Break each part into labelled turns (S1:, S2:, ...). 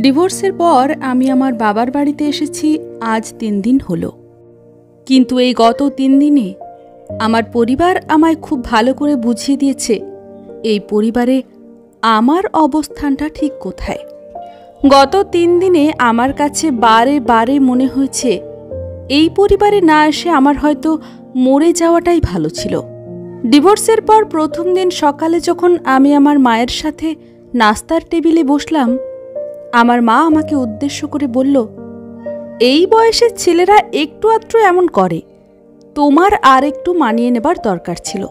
S1: ডিভোর্সের পর আমি আমার বাবার বাড়িতে এসেছি আজ 3 দিন হলো। কিন্তু এই গত 3 দিনে আমার পরিবার আমায় খুব ভালো করে বুঝিয়ে দিয়েছে এই পরিবারে আমার অবস্থানটা ঠিক কোথায়। গত 3 দিনে আমার কাছে বারে বারে মনে হয়েছে এই পরিবারে না এসে আমার হয়তো মরে যাওয়াটাই ভালো ছিল। ডিভোর্সের পর প্রথম দিন সকালে যখন আমি আমার মায়ের সাথে নাস্তার টেবিলে বসলাম, আমার মা আমাকে উদ্দেশ্য করে বলল, এই বয়সের ছেলেরা একটু আধটু এমন করে, তোমার আর একটু মানিয়ে নেবার দরকার ছিল।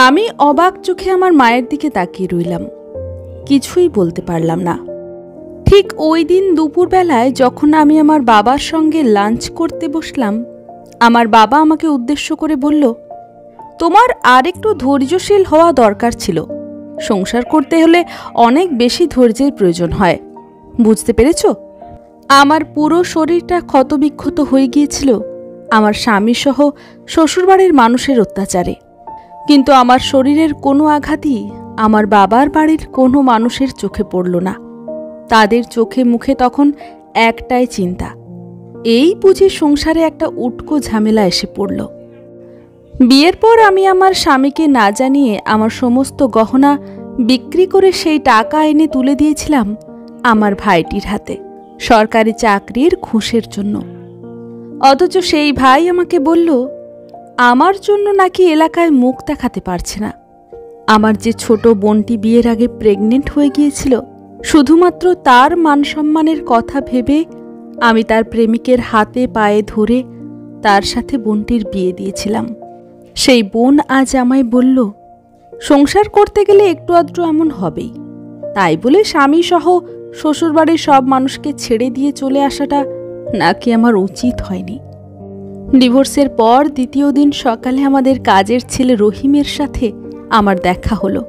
S1: আমি অবাক চোখে আমার মায়ের দিকে তাকিয়ে রইলাম, কিছুই বলতে পারলাম না। ঠিক ওই দিন দুপুরবেলায় যখন আমি আমার বাবার সঙ্গে লাঞ্চ করতে বসলাম, আমার বাবা আমাকে উদ্দেশ্য করে বলল, তোমার আর একটু ধৈর্যশীল হওয়া দরকার ছিল। সংসার করতে হলে অনেক বেশি ধৈর্যের প্রয়োজন হয়, বুঝতে পেরেছ? আমার পুরো শরীরটা ক্ষতবিক্ষত হয়ে গিয়েছিল আমার স্বামীসহ শ্বশুরবাড়ির মানুষের অত্যাচারে, কিন্তু আমার শরীরের কোনো আঘাতই আমার বাবার বাড়ির কোনো মানুষের চোখে পড়ল না। তাদের চোখে মুখে তখন একটাই চিন্তা, এই বুঝি সংসারে একটা উটকো ঝামেলা এসে পড়ল। বিয়ের পর আমি আমার স্বামীকে না জানিয়ে আমার সমস্ত গহনা বিক্রি করে সেই টাকা এনে তুলে দিয়েছিলাম আমার ভাইটির হাতে সরকারি চাকরির ঘুষের জন্য। অথচ সেই ভাই আমাকে বলল, আমার জন্য নাকি এলাকায় মুখ দেখাতে পারছে না। আমার যে ছোট বোনটি বিয়ের আগে প্রেগনেন্ট হয়ে গিয়েছিল, শুধুমাত্র তার মানসম্মানের কথা ভেবে আমি তার প্রেমিকের হাতে পায়ে ধরে তার সাথে বোনটির বিয়ে দিয়েছিলাম। সেই বোন আজ আমায় বলল, সংসার করতে গেলে একটু আধটু এমন হবেই, তাই বলে স্বামী সহ শ্বশুরবাড়ির সব মানুষকে ছেড়ে দিয়ে চলে আসাটা নাকি আমার উচিত হয়নি। ডিভোর্সের পর দ্বিতীয় দিন সকালে আমাদের কাজের ছেলে রহিমের সাথে আমার দেখা হলো।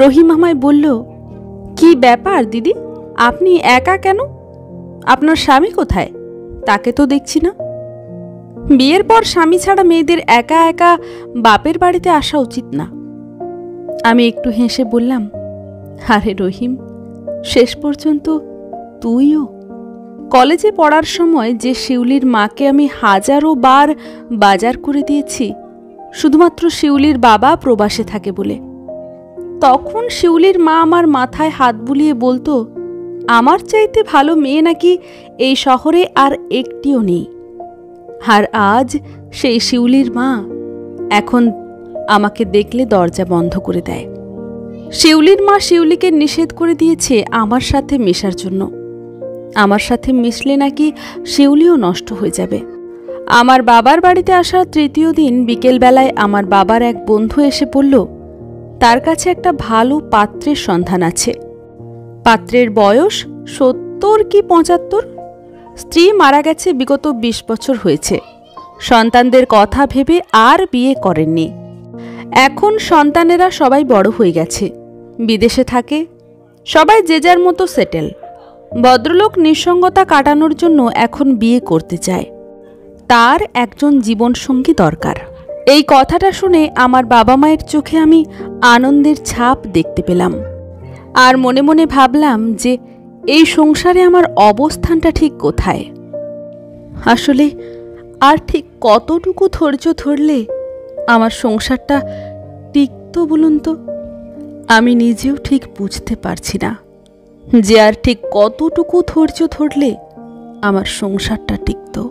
S1: রহিম আমায় বলল, কি ব্যাপার দিদি, আপনি একা কেন? আপনার স্বামী কোথায়? তাকে তো দেখছি না। বিয়ের পর স্বামী ছাড়া মেয়েদের একা একা বাপের বাড়িতে আসা উচিত না। আমি একটু হেসে বললাম, আরে রহিম, শেষ পর্যন্ত তুইও। কলেজে পড়ার সময় যে শিউলির মাকে আমি হাজারো বার বাজার করে দিয়েছি শুধুমাত্র শিউলির বাবা প্রবাসে থাকে বলে, তখন শিউলির মা আমার মাথায় হাত বুলিয়ে বলতো, আমার চাইতে ভালো মেয়ে নাকি এই শহরে আর একটিও নেই। আর আজ সেই শিউলির মা এখন আমাকে দেখলে দরজা বন্ধ করে দেয়। শিউলির মা শিউলিকে নিষেধ করে দিয়েছে আমার সাথে মেশার জন্য। আমার সাথে মিশলে নাকি শিউলিও নষ্ট হয়ে যাবে। আমার বাবার বাড়িতে আসার তৃতীয় দিন বিকেলবেলায় আমার বাবার এক বন্ধু এসে বলল, তার কাছে একটা ভালো পাত্রের সন্ধান আছে। পাত্রের বয়স 70 কি 75, স্ত্রী মারা গেছে বিগত 20 বছর হয়েছে, সন্তানদের কথা ভেবে আর বিয়ে করেননি। এখন সন্তানেরা সবাই বড় হয়ে গেছে, বিদেশে থাকে, সবাই যে যার মতো সেটেল। ভদ্রলোক নিঃসঙ্গতা কাটানোর জন্য এখন বিয়ে করতে চায়, তার একজন জীবনসঙ্গী দরকার। এই কথাটা শুনে আমার বাবা মায়ের চোখে আমি আনন্দের ছাপ দেখতে পেলাম, আর মনে মনে ভাবলাম যে এই সংসারে আমার অবস্থানটা ঠিক কোথায়। আসলে আর ঠিক কতটুকু ধৈর্য ধরলে আমার সংসারটা টিকতো বলুন তো? আমি নিজেও ঠিক বুঝতে পারছি না যে আর ঠিক কতটুকু ধৈর্য ধরলে আমার সংসারটা টিকতো।